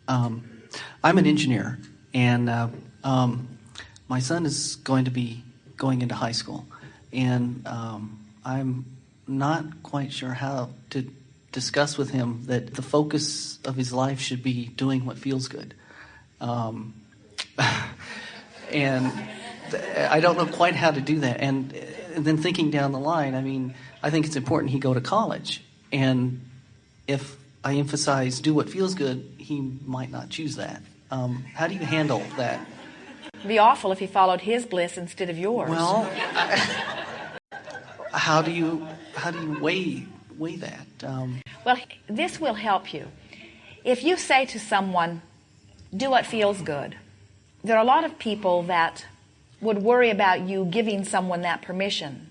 I'm an engineer, and my son is going to be going into high school, and I'm not quite sure how to discuss with him that the focus of his life should be doing what feels good. And I don't know quite how to do that. And then thinking down the line, I mean, I think it's important he go to college. And if I emphasize do what feels good, he might not choose that. How do you handle that? It'd be awful if he followed his bliss instead of yours. Well, how do you weigh that? Well, this will help you. If you say to someone, do what feels good, there are a lot of people that would worry about you giving someone that permission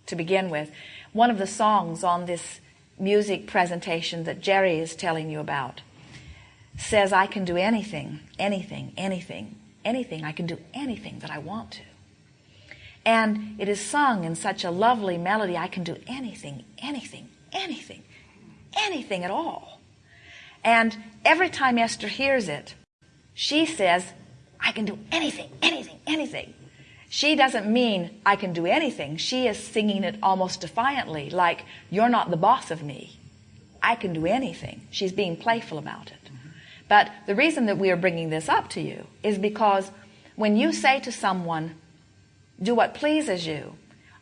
to begin with. One of the songs on this music presentation that Jerry is telling you about says, I can do anything, anything, anything, anything. I can do anything that I want to. And it is sung in such a lovely melody. I can do anything, anything, anything, anything at all. And every time Esther hears it, she says, I can do anything, anything, anything. She doesn't mean I can do anything. She is singing it almost defiantly, like, you're not the boss of me. I can do anything. She's being playful about it. But the reason that we are bringing this up to you is because when you say to someone, do what pleases you,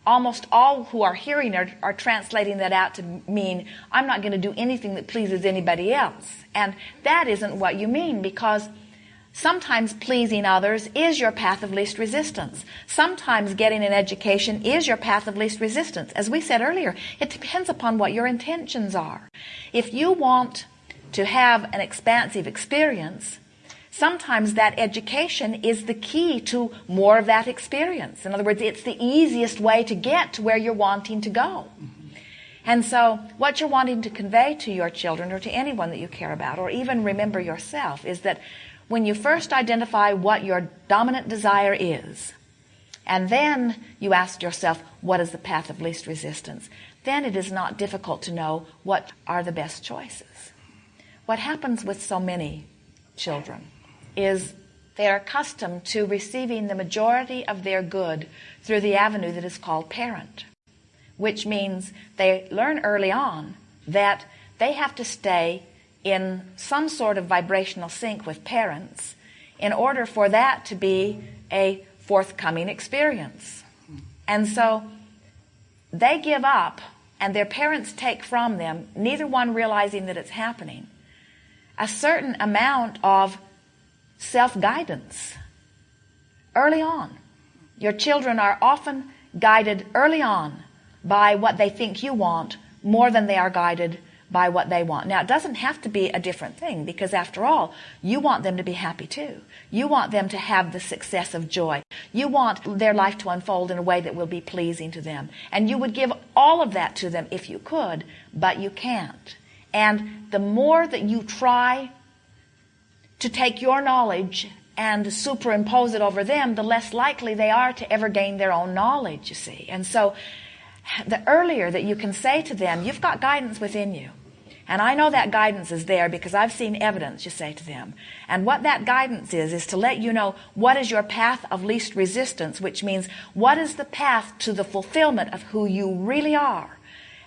almost all who are hearing are translating that out to mean, I'm not going to do anything that pleases anybody else. And that isn't what you mean, because sometimes pleasing others is your path of least resistance. Sometimes getting an education is your path of least resistance. As we said earlier, it depends upon what your intentions are. If you want to have an expansive experience, sometimes that education is the key to more of that experience. In other words, it's the easiest way to get to where you're wanting to go. And so what you're wanting to convey to your children or to anyone that you care about, or even remember yourself, is that when you first identify what your dominant desire is, and then you ask yourself, what is the path of least resistance? Then it is not difficult to know what are the best choices. What happens with so many children is they are accustomed to receiving the majority of their good through the avenue that is called parent, which means they learn early on that they have to stay in some sort of vibrational sync with parents in order for that to be a forthcoming experience. And so they give up, and their parents take from them, neither one realizing that it's happening, a certain amount of self-guidance early on. Your children are often guided early on by what they think you want more than they are guided by what they want. Now, it doesn't have to be a different thing, because after all, you want them to be happy too. You want them to have the success of joy. You want their life to unfold in a way that will be pleasing to them. And you would give all of that to them if you could, but you can't. And the more that you try to take your knowledge and superimpose it over them, the less likely they are to ever gain their own knowledge, you see. And so the earlier that you can say to them, you've got guidance within you. And I know that guidance is there because I've seen evidence, you say to them. And what that guidance is to let you know what is your path of least resistance, which means what is the path to the fulfillment of who you really are.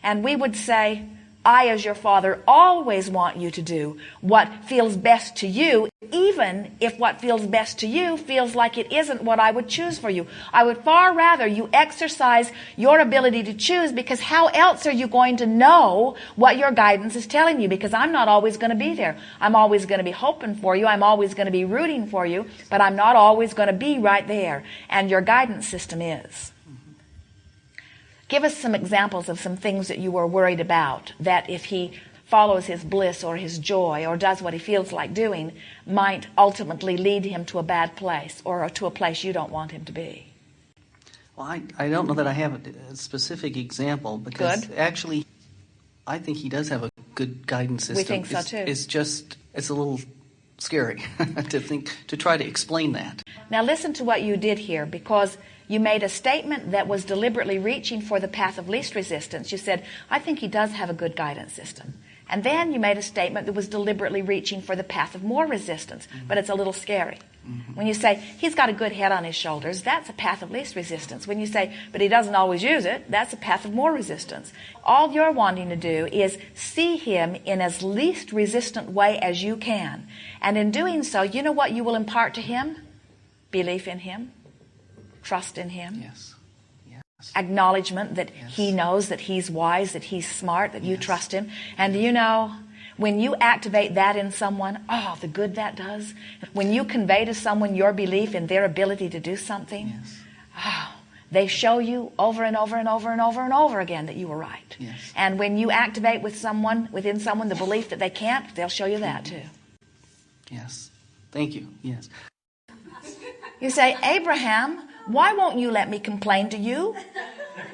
And we would say, I, as your father, always want you to do what feels best to you, even if what feels best to you feels like it isn't what I would choose for you. I would far rather you exercise your ability to choose, because how else are you going to know what your guidance is telling you? Because I'm not always going to be there. I'm always going to be hoping for you. I'm always going to be rooting for you, but I'm not always going to be right there. And your guidance system is. Give us some examples of some things that you were worried about, that if he follows his bliss or his joy or does what he feels like doing, might ultimately lead him to a bad place or to a place you don't want him to be. Well, I don't know that I have a specific example, because actually I think he does have a good guidance system. We think so too. It's a little scary to try to explain that. Now listen to what you did here, because you made a statement that was deliberately reaching for the path of least resistance. You said, I think he does have a good guidance system. And then you made a statement that was deliberately reaching for the path of more resistance, but it's a little scary. When you say, he's got a good head on his shoulders, that's a path of least resistance. When you say, but he doesn't always use it, that's a path of more resistance. All you're wanting to do is see him in as least resistant way as you can. And in doing so, you know what you will impart to him? Belief in him, trust in him, Yes. acknowledgement that Yes. he knows, that he's wise, that he's smart, that you trust him. And you know, when you activate that in someone, oh, the good that does. When you convey to someone your belief in their ability to do something, Yes. oh, they show you over and over and over and over and over again that you were right. Yes. And when you activate within someone the belief that they can't, they'll show you that too. Yes. Thank you. Yes. You say, Abraham, why won't you let me complain to you?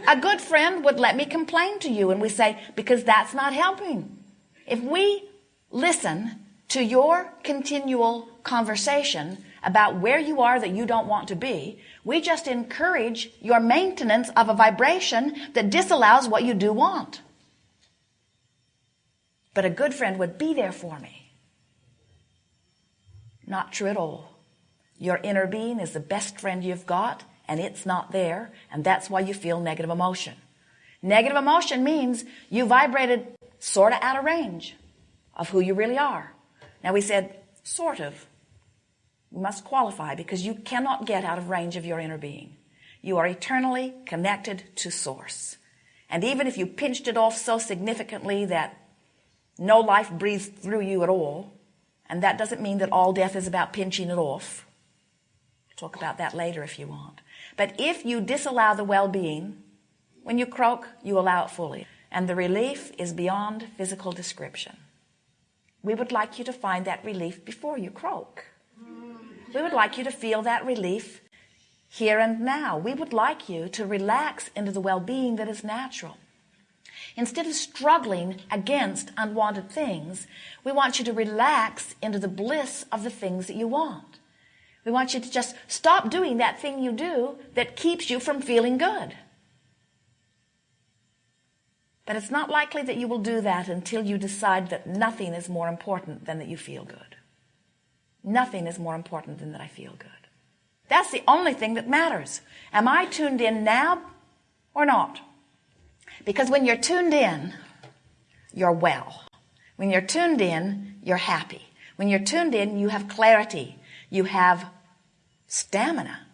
A good friend would let me complain to you. And we say, because that's not helping. If we listen to your continual conversation about where you are that you don't want to be, we just encourage your maintenance of a vibration that disallows what you do want. But a good friend would be there for me. Not true at all. Your inner being is the best friend you've got, and it's not there, and that's why you feel negative emotion. Negative emotion means you vibrated sort of out of range of who you really are. Now we said, sort of. You must qualify because you cannot get out of range of your inner being. You are eternally connected to Source. And even if you pinched it off so significantly that no life breathes through you at all, and that doesn't mean that all death is about pinching it off. We'll talk about that later if you want. But if you disallow the well-being, when you croak, you allow it fully. And the relief is beyond physical description. We would like you to find that relief before you croak. We would like you to feel that relief here and now. We would like you to relax into the well-being that is natural. Instead of struggling against unwanted things, we want you to relax into the bliss of the things that you want. We want you to just stop doing that thing you do that keeps you from feeling good. But it's not likely that you will do that until you decide that nothing is more important than that you feel good. Nothing is more important than that I feel good. That's the only thing that matters. Am I tuned in now or not? Because when you're tuned in, you're well. When you're tuned in, you're happy. When you're tuned in, you have clarity. You have stamina.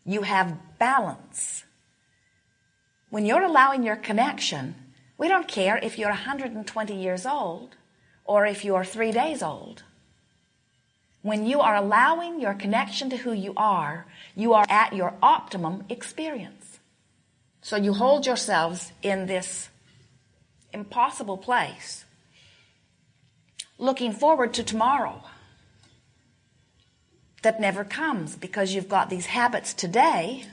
You have balance. When you're allowing your connection, we don't care if you're 120 years old or if you're 3 days old. When you are allowing your connection to who you are at your optimum experience. So you hold yourselves in this impossible place, looking forward to tomorrow that never comes because you've got these habits today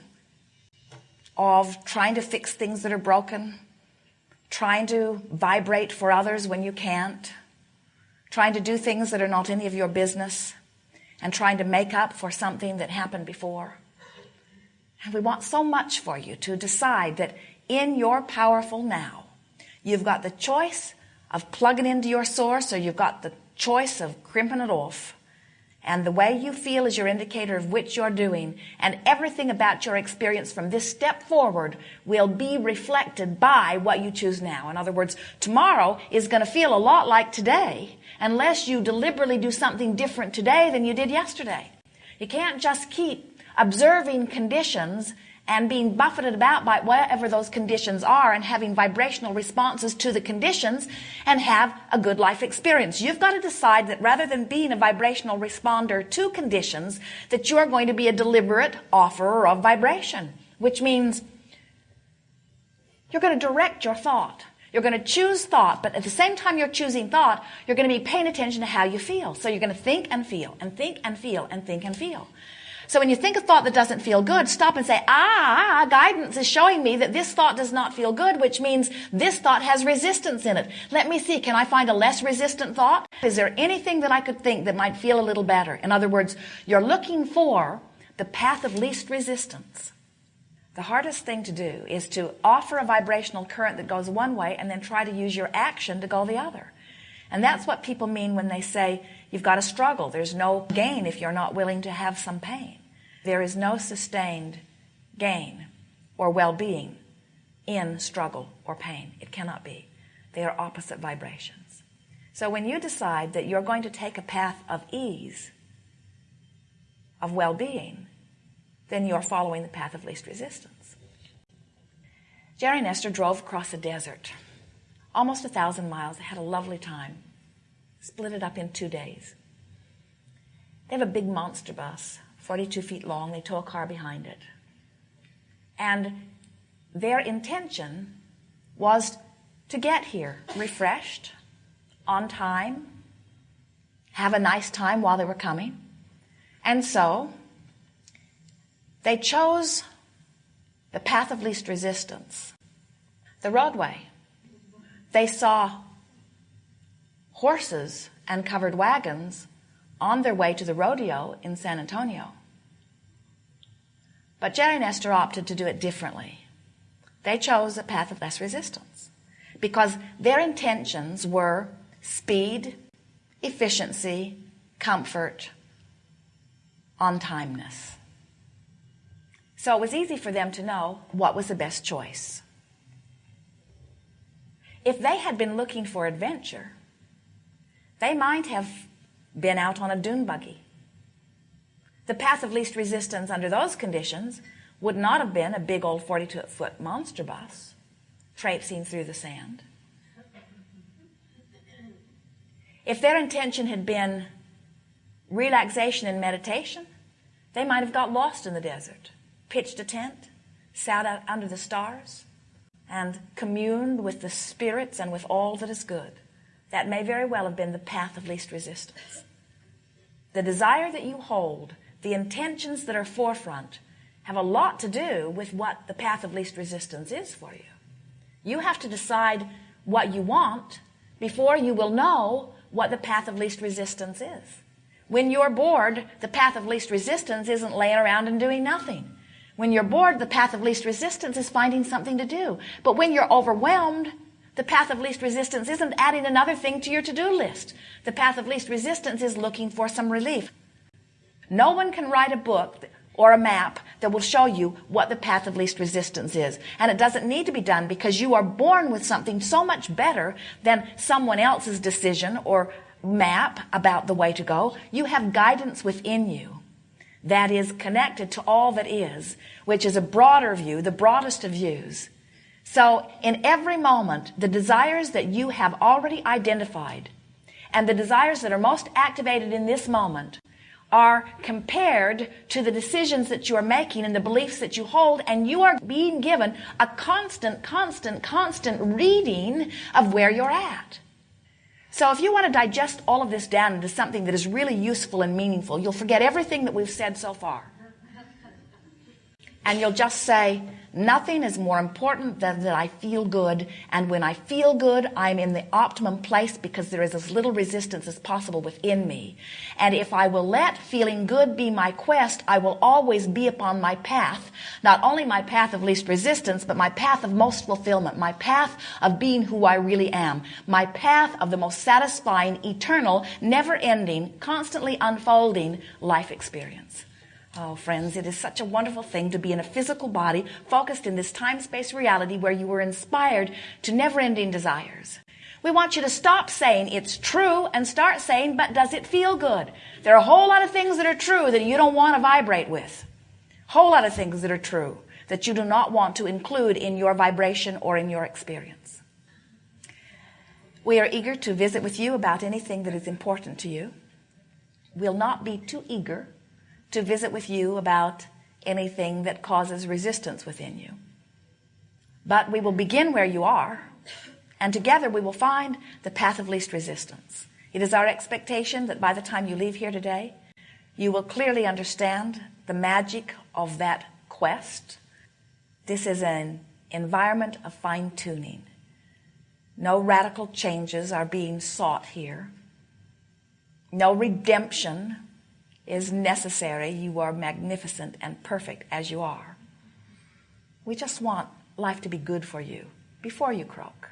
of trying to fix things that are broken, trying to vibrate for others when you can't, trying to do things that are not any of your business, and trying to make up for something that happened before. And we want so much for you to decide that in your powerful now, you've got the choice of plugging into your source, or you've got the choice of crimping it off. And the way you feel is your indicator of which you're doing. And everything about your experience from this step forward will be reflected by what you choose now. In other words, tomorrow is going to feel a lot like today unless you deliberately do something different today than you did yesterday. You can't just keep observing conditions and being buffeted about by whatever those conditions are and having vibrational responses to the conditions and have a good life experience. You've got to decide that rather than being a vibrational responder to conditions, that you're going to be a deliberate offerer of vibration, which means you're going to direct your thought. You're going to choose thought, but at the same time you're choosing thought, you're going to be paying attention to how you feel. So you're going to think and feel and think and feel and think and feel. So when you think a thought that doesn't feel good, stop and say, guidance is showing me that this thought does not feel good, which means this thought has resistance in it. Let me see, can I find a less resistant thought? Is there anything that I could think that might feel a little better? In other words, you're looking for the path of least resistance. The hardest thing to do is to offer a vibrational current that goes one way and then try to use your action to go the other. And that's what people mean when they say you've got to struggle. There's no gain if you're not willing to have some pain. There is no sustained gain or well-being in struggle or pain. It cannot be. They are opposite vibrations. So when you decide that you're going to take a path of ease, of well-being, then you're following the path of least resistance. Jerry and Esther drove across the desert, almost 1,000 miles. They had a lovely time. Split it up in 2 days. They have a big monster bus, 42 feet long. They tow a car behind it. And their intention was to get here refreshed, on time, have a nice time while they were coming. And so they chose the path of least resistance, the roadway. They saw horses and covered wagons on their way to the rodeo in San Antonio. But Jerry and Esther opted to do it differently. They chose a path of less resistance because their intentions were speed, efficiency, comfort, on-timeness. So it was easy for them to know what was the best choice. If they had been looking for adventure, they might have been out on a dune buggy. The path of least resistance under those conditions would not have been a big old 42-foot monster bus traipsing through the sand. If their intention had been relaxation and meditation, they might have got lost in the desert, pitched a tent, sat out under the stars, and communed with the spirits and with all that is good. That may very well have been the path of least resistance. The desire that you hold, the intentions that are forefront, have a lot to do with what the path of least resistance is for you. You have to decide what you want before you will know what the path of least resistance is. When you're bored, the path of least resistance isn't laying around and doing nothing. When you're bored, the path of least resistance is finding something to do. But when you're overwhelmed, the path of least resistance isn't adding another thing to your to-do list. The path of least resistance is looking for some relief. No one can write a book or a map that will show you what the path of least resistance is. And it doesn't need to be done because you are born with something so much better than someone else's decision or map about the way to go. You have guidance within you that is connected to all that is, which is a broader view, the broadest of views. So in every moment, the desires that you have already identified and the desires that are most activated in this moment are compared to the decisions that you are making and the beliefs that you hold, and you are being given a constant reading of where you're at. So if you want to digest all of this down into something that is really useful and meaningful, you'll forget everything that we've said so far. And you'll just say, nothing is more important than that I feel good. And when I feel good, I'm in the optimum place because there is as little resistance as possible within me. And if I will let feeling good be my quest, I will always be upon my path. Not only my path of least resistance, but my path of most fulfillment. My path of being who I really am. My path of the most satisfying, eternal, never-ending, constantly unfolding life experience. Oh, friends, it is such a wonderful thing to be in a physical body focused in this time-space reality where you were inspired to never-ending desires. We want you to stop saying it's true and start saying, but does it feel good? There are a whole lot of things that are true that you don't want to vibrate with. A whole lot of things that are true that you do not want to include in your vibration or in your experience. We are eager to visit with you about anything that is important to you. We'll not be too eager to visit with you about anything that causes resistance within you. But we will begin where you are, and together we will find the path of least resistance. It is our expectation that by the time you leave here today, you will clearly understand the magic of that quest. This is an environment of fine-tuning. No radical changes are being sought here. No redemption is necessary. You are magnificent and perfect as you are. We just want life to be good for you before you croak.